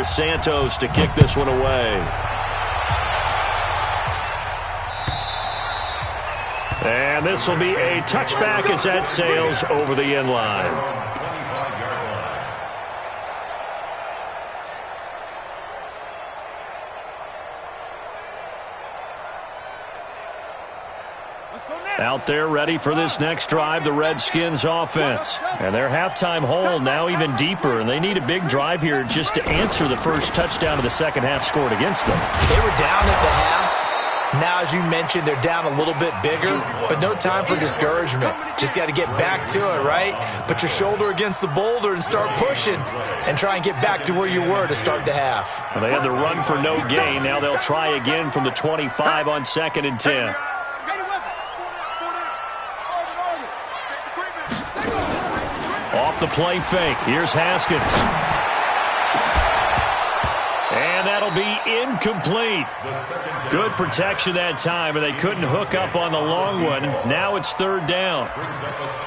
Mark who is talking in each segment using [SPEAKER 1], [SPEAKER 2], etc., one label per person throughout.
[SPEAKER 1] here's Santos to kick this one away. And this will be a touchback as that sails over the end line. Out there ready for this next drive, the Redskins offense. And their halftime hole now even deeper, and they need a big drive here just to answer the first touchdown of the second half scored against them.
[SPEAKER 2] They were down at the half. Now, as you mentioned, they're down a little bit bigger, but no time for discouragement. Just got to get back to it, right? Put your shoulder against the boulder and start pushing and try and get back to where you were to start the half.
[SPEAKER 1] Well, they had the run for no gain. Now they'll try again from the 25 on 2nd and 10. Off the play fake. Here's Haskins. And that'll be incomplete. Good protection that time, and they couldn't hook up on the long one. Now it's 3rd down.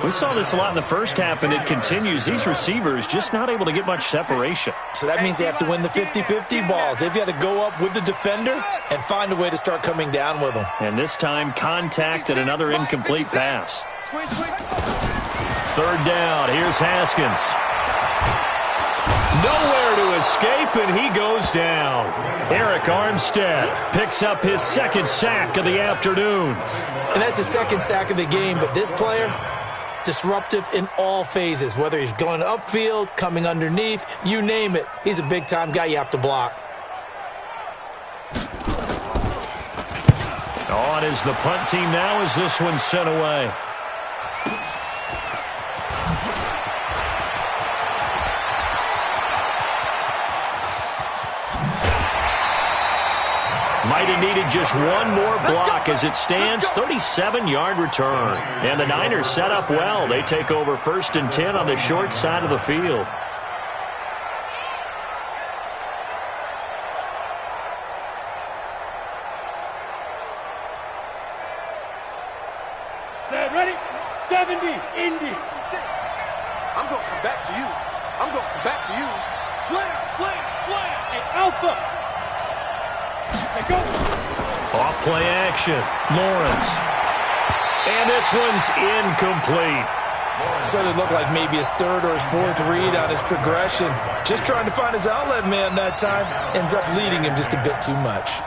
[SPEAKER 1] We saw this a lot in the first half, and it continues. These receivers just not able to get much separation.
[SPEAKER 2] So that means they have to win the 50-50 balls. They've got to go up with the defender and find a way to start coming down with them.
[SPEAKER 1] And this time, contact and another incomplete pass. 3rd down. Here's Haskins. Nowhere to escape, and he goes down. Eric Armstead picks up his 2nd sack of the afternoon.
[SPEAKER 2] And that's the 2nd sack of the game, but this player, disruptive in all phases, whether he's going upfield, coming underneath, you name it. He's a big-time guy you have to block.
[SPEAKER 1] On is the punt team now as this one's sent away. Might have needed just one more block as it stands, 37-yard return. And the Niners set up well. They take over 1st and 10 on the short side of the field.
[SPEAKER 3] Set, ready? 70, Indy.
[SPEAKER 4] I'm going to come back to you. I'm going to come back to you. Slam, slam, slam.
[SPEAKER 3] Hey, Alpha. Go.
[SPEAKER 1] Off play action. Lawrence. And this one's incomplete.
[SPEAKER 2] So it looked like maybe his 3rd or his 4th read on his progression. Just trying to find his outlet man that time. Ends up leading him just a bit too much.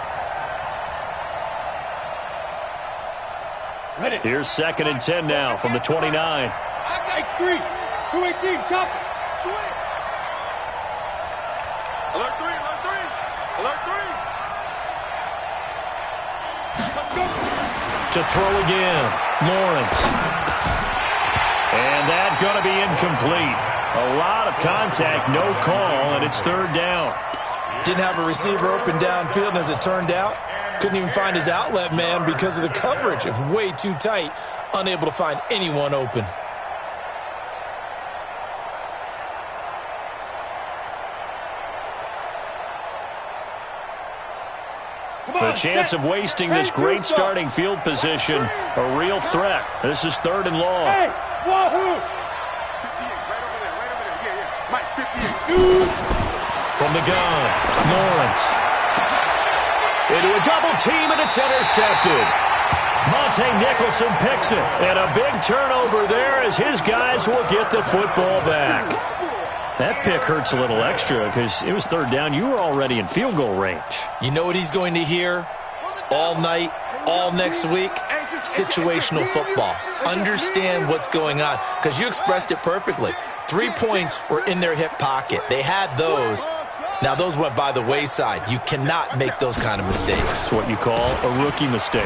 [SPEAKER 3] Ready.
[SPEAKER 1] Here's 2nd and 10 now from the 29.
[SPEAKER 3] X3. 218. Chop it.
[SPEAKER 4] Switch. Alert 3, alert 3. Alert 3.
[SPEAKER 1] To throw again, Lawrence. And that's going to be incomplete. A lot of contact, no call, and it's 3rd down.
[SPEAKER 2] Didn't have a receiver open downfield, and as it turned out, couldn't even find his outlet man because of the coverage. It was way too tight, unable to find anyone open.
[SPEAKER 1] The chance of wasting this great starting field position, a real threat. This is 3rd and long.
[SPEAKER 3] Hey, wahoo!
[SPEAKER 4] 58, right over there, right over there. Yeah, yeah. Mike, 58.
[SPEAKER 1] From the gun, Lawrence. Into a double team, and it's intercepted. Monte Nicholson picks it, and a big turnover there as his guys will get the football back. That pick hurts a little extra because it was 3rd down. You were already in field goal range.
[SPEAKER 2] You know what he's going to hear all night, all next week? Situational football. Understand what's going on because you expressed it perfectly. 3 points were in their hip pocket. They had those. Now, those went by the wayside. You cannot make those kind of mistakes.
[SPEAKER 1] It's what you call a rookie mistake.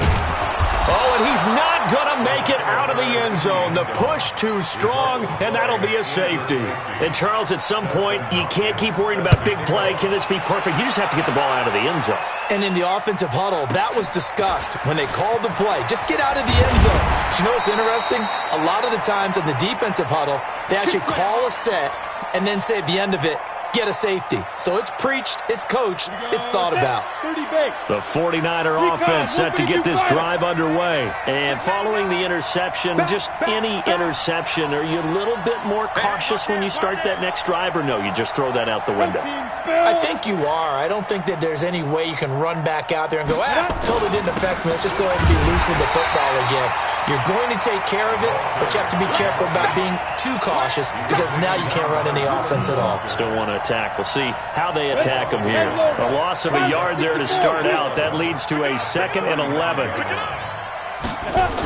[SPEAKER 1] Oh, and he's not going to make it out of the end zone. The push too strong, and that'll be a safety. And, Charles, at some point, you can't keep worrying about big play. Can this be perfect? You just have to get the ball out of the end zone.
[SPEAKER 2] And in the offensive huddle, that was discussed when they called the play. Just get out of the end zone. But you know what's interesting? A lot of the times in the defensive huddle, they actually call a set and then say at the end of it, get a safety. So it's preached, it's coached, it's thought about.
[SPEAKER 3] 30 base.
[SPEAKER 1] The 49er offense set to get this drive underway. And following the interception, just any interception, are you a little bit more cautious when you start that next drive, or no, you just throw that out the window?
[SPEAKER 2] I think you are. I don't think that there's any way you can run back out there and go, totally didn't affect me. Let's just go ahead and be loose with the football again. You're going to take care of it, but you have to be careful about being too cautious because now you can't run any offense at all.
[SPEAKER 1] Still want to attack. We'll see how they attack them here. A loss of a yard there to start out. That leads to a 2nd and 11.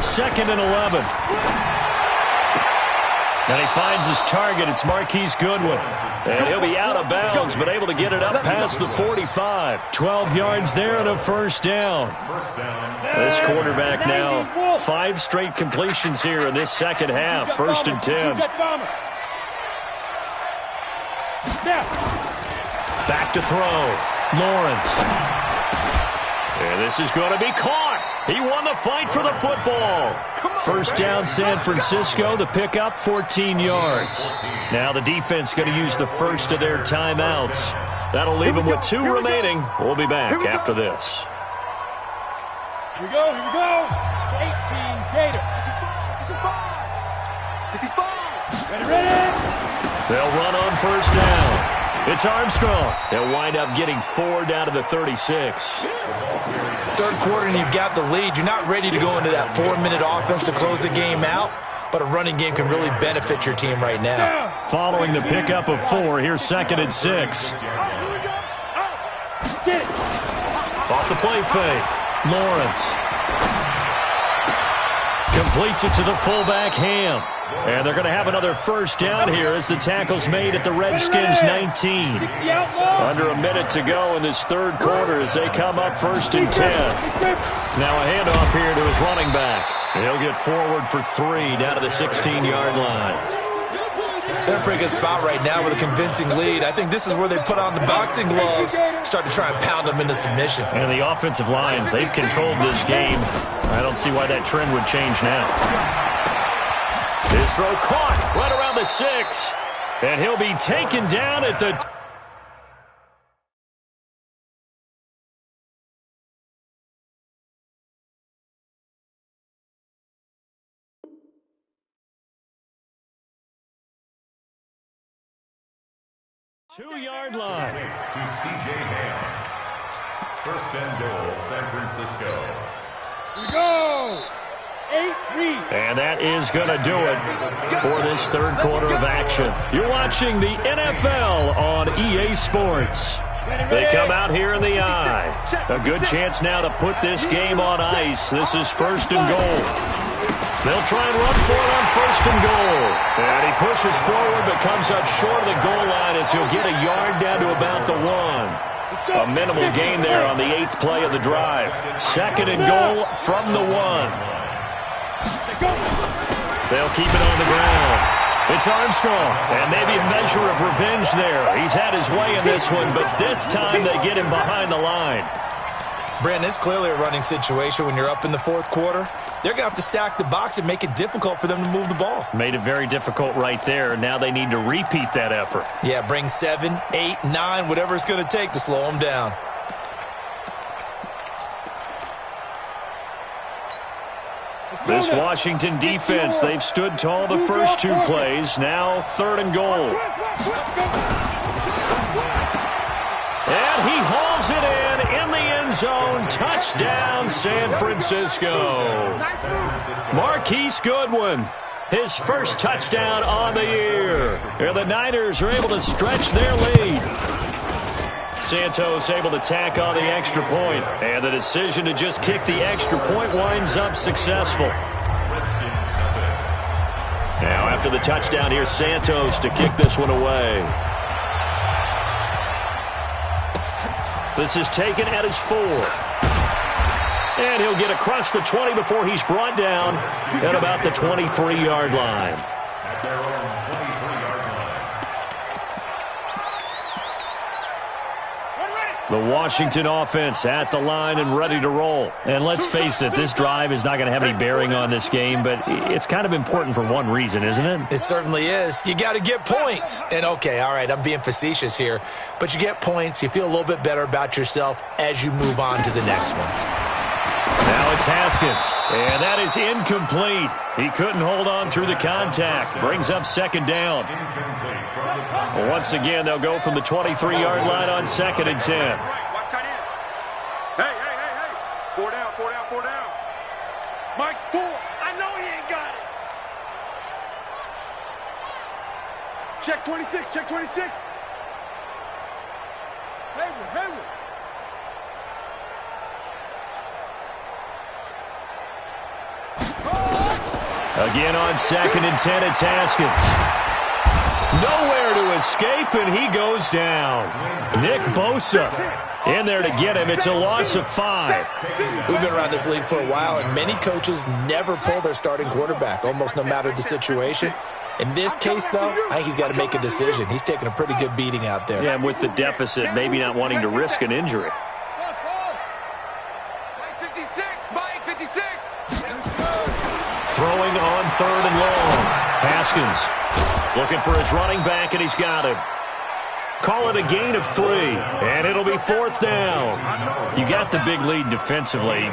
[SPEAKER 1] 2nd and 11. And he finds his target. It's Marquise Goodwin. And he'll be out of bounds, but able to get it up past the 45. 12 yards there and a first down. This quarterback now, 5 straight completions here in this second half. 1st and 10. Back to throw. Lawrence. And this is going to be caught. He won the fight for the football. First down, San Francisco. The pickup, 14 yards. Now the defense going to use the first of their timeouts. That'll leave them with 2 remaining. We'll be back after this.
[SPEAKER 3] Here we go, here we go. 18 Gator. 65. Ready.
[SPEAKER 1] They'll run on first down. It's Armstrong. They'll wind up getting 4 down to the 36.
[SPEAKER 2] Third quarter and you've got the lead. You're not ready to go into that 4-minute offense to close the game out, but a running game can really benefit your team right now.
[SPEAKER 1] Following the pickup of 4, here's 2nd and 6. Off the play fake. Lawrence completes it to the fullback, Ham. And they're going to have another first down here as the tackle's made at the Redskins' 19. Under a minute to go in this third quarter as they come up 1st and 10. Now a handoff here to his running back. He'll get forward for 3 down to the 16-yard line.
[SPEAKER 2] They're in a pretty good spot right now with a convincing lead. I think this is where they put on the boxing gloves, start to try and pound them into submission.
[SPEAKER 1] And the offensive line, they've controlled this game. I don't see why that trend would change now. His throw caught right around the 6. And he'll be taken down at the 2-yard line.
[SPEAKER 5] To C.J. Ham. 1st and goal, San Francisco.
[SPEAKER 3] Here we go. 8-3.
[SPEAKER 1] And that is going to do it for this third quarter of action. You're watching the NFL on EA Sports. They come out here in the eye. A good chance now to put this game on ice. This is 1st and goal. They'll try and run for it on 1st and goal. And he pushes forward but comes up short of the goal line as he'll get a yard down to about the 1. A minimal gain there on the 8th play of the drive. 2nd and goal from the 1. They'll keep it on the ground. It's Armstrong, and maybe a measure of revenge there. He's had his way in this one, but this time they get him behind the line.
[SPEAKER 2] Brandon, it's clearly a running situation when you're up in the 4th quarter. They're going to have to stack the box and make it difficult for them to move the ball.
[SPEAKER 1] Made it very difficult right there. Now they need to repeat that effort.
[SPEAKER 2] Yeah, bring 7, 8, 9, whatever it's going to take to slow them down.
[SPEAKER 1] This Washington defense, they've stood tall the first 2 plays. Now 3rd and goal. And he hauls it in the end zone. Touchdown, San Francisco. Marquise Goodwin, his first touchdown on the year. And the Niners are able to stretch their lead. Santos able to tack on the extra point, and the decision to just kick the extra point winds up successful. Now after the touchdown, here's Santos to kick this one away. This is taken at his 4. And he'll get across the 20 before he's brought down at about the 23-yard line.
[SPEAKER 5] At their own 23-yard line.
[SPEAKER 1] The Washington offense at the line and ready to roll. And let's face it, this drive is not going to have any bearing on this game, but it's kind of important for one reason, isn't it?
[SPEAKER 2] It certainly is. You got to get points. And, okay, all right, I'm being facetious here, but you get points. You feel a little bit better about yourself as you move on to the next one.
[SPEAKER 1] Now it's Haskins, and that is incomplete. He couldn't hold on through the contact. Brings up second down. Well, once again, they'll go from the 23-yard line on 2nd and 10.
[SPEAKER 4] Hey. 4 down. Mike, 4. I know he ain't got it. Check 26. Hayward.
[SPEAKER 1] Again on 2nd and 10, it's Haskins. Nowhere to escape, and he goes down. Nick Bosa in there to get him. It's a loss of 5.
[SPEAKER 2] We've been around this league for a while, and many coaches never pull their starting quarterback, almost no matter the situation. In this case, though, I think he's got to make a decision. He's taking a pretty good beating out there.
[SPEAKER 1] Yeah, and with the deficit, maybe not wanting to risk an injury.
[SPEAKER 4] Mike 56.
[SPEAKER 1] Throwing on 3rd and long. Haskins looking for his running back, and he's got him. Call it a gain of 3, and it'll be 4th down. You got the big lead defensively.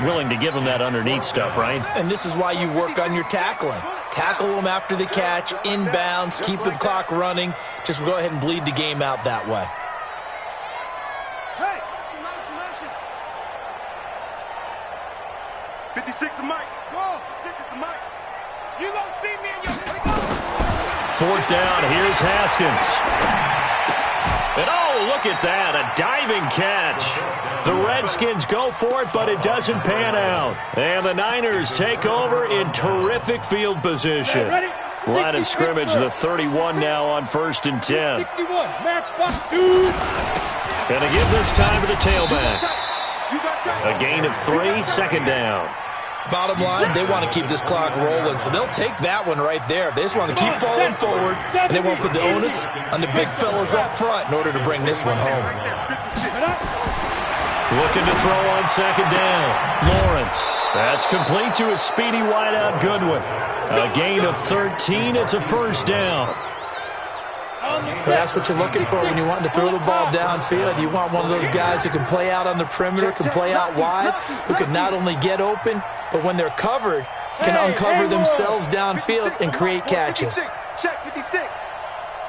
[SPEAKER 1] Willing to give him that underneath stuff, right?
[SPEAKER 2] And this is why you work on your tackling. Tackle them after the catch, inbounds, keep the clock running. Just go ahead and bleed the game out that way.
[SPEAKER 4] Hey, motion. 56 to Mike. Go, 56 to Mike. You gonna see me in your...
[SPEAKER 1] 4th down, here's Haskins. And oh, look at that, a diving catch. The Redskins go for it, but it doesn't pan out. And the Niners take over in terrific field position. Line of scrimmage, the 31 now on 1st and 10.
[SPEAKER 3] 61, match box 2.
[SPEAKER 1] Gonna give this time to the tailback. A gain of 3, 2nd down.
[SPEAKER 2] Bottom line, they want to keep this clock rolling, so they'll take that one right there. They just want to keep falling forward, and they won't put the onus on the big fellas up front in order to bring this one home.
[SPEAKER 1] Looking to throw on 2nd down. Lawrence. That's complete to a speedy wideout Goodwin. A gain of 13. It's a 1st down.
[SPEAKER 2] That's what you're looking for when you want to throw the ball downfield. You want one of those guys who can play out on the perimeter, can play out wide, who can not only get open, but when they're covered, can uncover themselves downfield and create catches.
[SPEAKER 4] Check 56.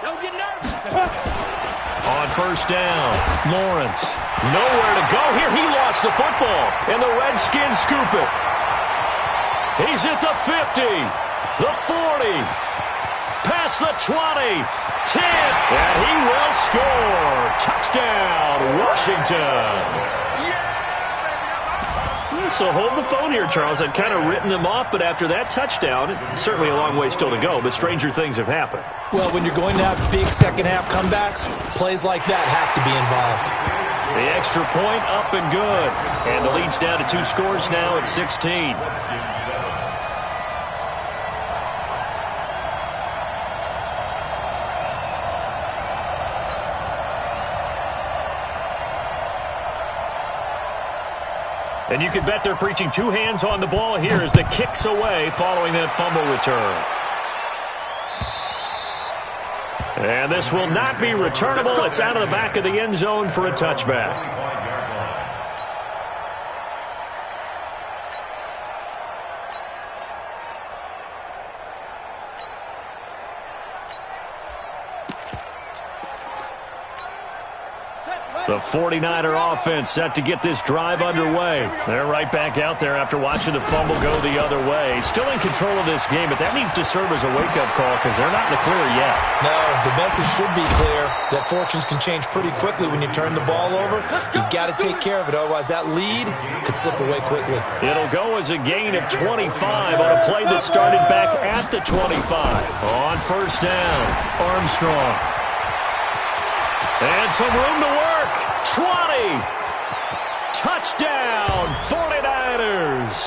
[SPEAKER 4] Don't get nervous.
[SPEAKER 1] On 1st down, Lawrence. Nowhere to go here. He lost the football, and the Redskins scoop it. He's at the 50, the 40, past the 20, 10, and he will score. Touchdown, Washington. So hold the phone here, Charles. I'd kind of written them off, but after that touchdown, certainly a long way still to go, but stranger things have happened.
[SPEAKER 2] Well, when you're going to have big second-half comebacks, plays like that have to be involved.
[SPEAKER 1] The extra point up and good. And the lead's down to 2 scores now at 16. And you can bet they're preaching 2 hands on the ball here as the kick's away following that fumble return. And this will not be returnable. It's out of the back of the end zone for a touchback. The 49er offense set to get this drive underway. They're right back out there after watching the fumble go the other way. Still in control of this game, but that needs to serve as a wake-up call because they're not in the clear yet.
[SPEAKER 2] No, the message should be clear that fortunes can change pretty quickly when you turn the ball over. You've got to take care of it, otherwise that lead could slip away quickly.
[SPEAKER 1] It'll go as a gain of 25 on a play that started back at the 25. On 1st down, Armstrong. And some room to work. 20. Touchdown, 49ers.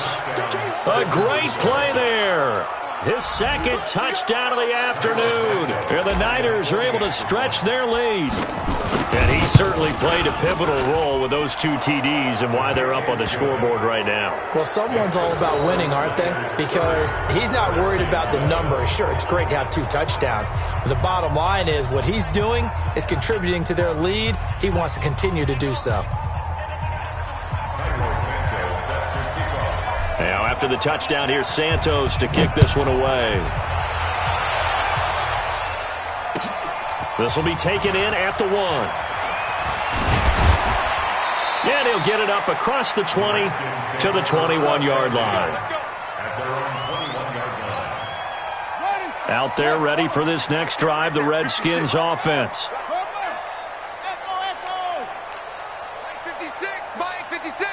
[SPEAKER 1] A great play there. His 2nd touchdown of the afternoon. And the Niners are able to stretch their lead. And he certainly played a pivotal role with those 2 TDs and why they're up on the scoreboard right now.
[SPEAKER 2] Well, someone's all about winning, aren't they? Because he's not worried about the number. Sure, it's great to have 2 touchdowns. But the bottom line is what he's doing is contributing to their lead. He wants to continue to do so.
[SPEAKER 1] Now, after the touchdown, here's Santos to kick this one away. This will be taken in at the 1. And he'll get it up across the 20 to the 21-yard line. Out there ready for this next drive, the Redskins offense.
[SPEAKER 4] 56, Mike, 56.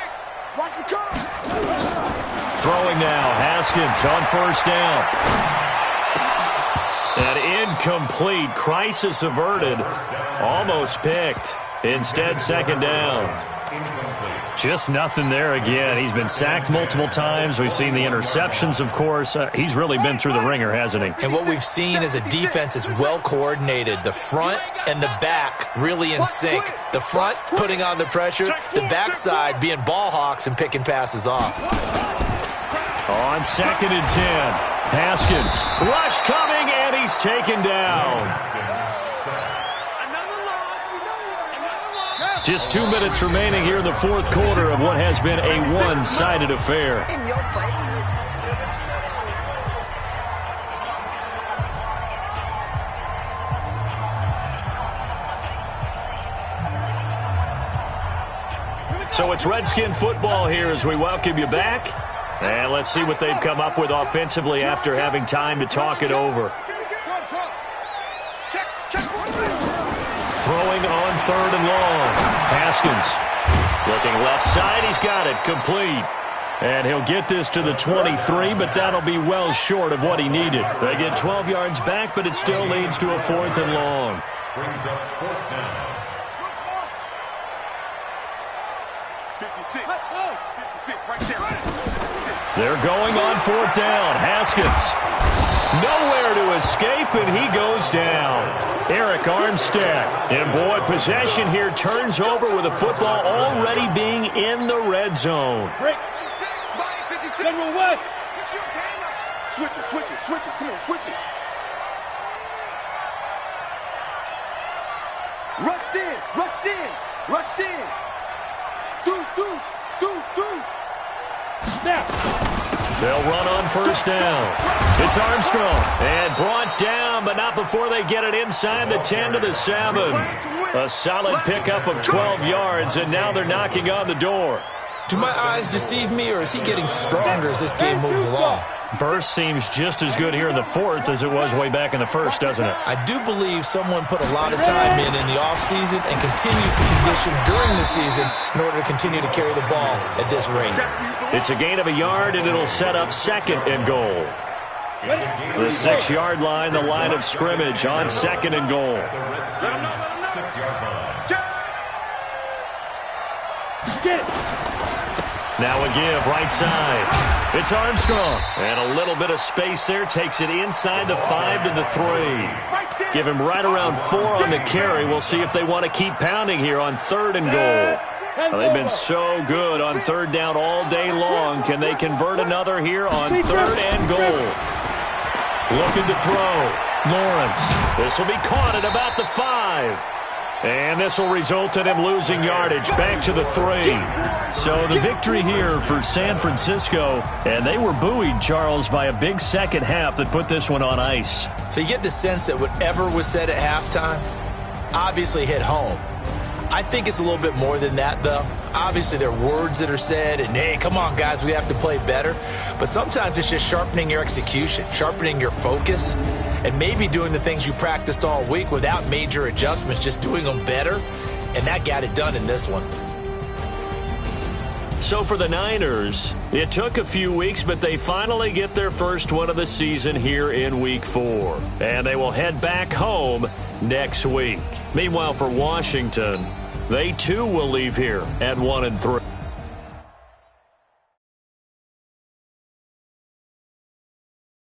[SPEAKER 4] Watch the curve.
[SPEAKER 1] Throwing now, Haskins on first down. An incomplete, crisis averted, almost picked. Instead, second down. Just nothing there again. He's been sacked multiple times. We've seen the interceptions, of course. He's really been through the ringer, hasn't he?
[SPEAKER 2] And what we've seen is a defense that's well coordinated. The front and the back really in sync. The front putting on the pressure, the backside being ball hawks and picking passes off.
[SPEAKER 1] On 2nd and 10, Haskins. Rush coming, and he's taken down. Just 2 minutes remaining here in the 4th quarter of what has been a one-sided affair.
[SPEAKER 6] In your face.
[SPEAKER 1] So it's Redskin football here as we welcome you back. And let's see what they've come up with offensively after having time to talk it over. Throwing on 3rd and long. Haskins looking left side. He's got it complete. And he'll get this to the 23, but that'll be well short of what he needed. They get 12 yards back, but it still leads to a 4th and long.
[SPEAKER 5] Brings up 4th down.
[SPEAKER 4] 56 right there. 56.
[SPEAKER 1] They're going on 4th down. Haskins. Nowhere to escape, and he goes down. Eric Armstead. And, boy, possession here turns over with the football already being in the red zone.
[SPEAKER 3] Break.
[SPEAKER 4] 56.
[SPEAKER 3] General West.
[SPEAKER 4] Switch it. Come on, switch it. Rush in. Deuce.
[SPEAKER 3] Snap.
[SPEAKER 1] They'll run on 1st down. It's Armstrong. And brought down, but not before they get it inside the 10 to the 7. A solid pickup of 12 yards, and now they're knocking on the door.
[SPEAKER 2] Do my eyes deceive me, or is he getting stronger as this game moves along?
[SPEAKER 1] Burst seems just as good here in the 4th as it was way back in the 1st, doesn't it?
[SPEAKER 2] I do believe someone put a lot of time in the offseason and continues to condition during the season in order to continue to carry the ball at this rate.
[SPEAKER 1] It's a gain of a yard, and it'll set up 2nd and goal. The 6-yard line, the line of scrimmage on 2nd and goal.
[SPEAKER 5] The Redskins 6-yard line.
[SPEAKER 3] Get it.
[SPEAKER 1] Now a give, right side. It's Armstrong. And a little bit of space there. Takes it inside the 5 to the 3. Give him right around 4 on the carry. We'll see if they want to keep pounding here on 3rd and goal. Well, they've been so good on 3rd down all day long. Can they convert another here on 3rd and goal? Looking to throw. Lawrence. This will be caught at about the 5. And this will result in him losing yardage back to the 3. So the victory here for San Francisco. And they were buoyed, Charles, by a big second half that put this one on ice.
[SPEAKER 2] So you get the sense that whatever was said at halftime obviously hit home. I think it's a little bit more than that, though. Obviously, there are words that are said, and, hey, come on, guys, we have to play better. But sometimes it's just sharpening your execution, sharpening your focus, and maybe doing the things you practiced all week without major adjustments, just doing them better. And that got it done in this one.
[SPEAKER 1] So for the Niners, it took a few weeks, but they finally get their first one of the season here in Week 4. And they will head back home next week. Meanwhile, for Washington, they too will leave here at 1-3.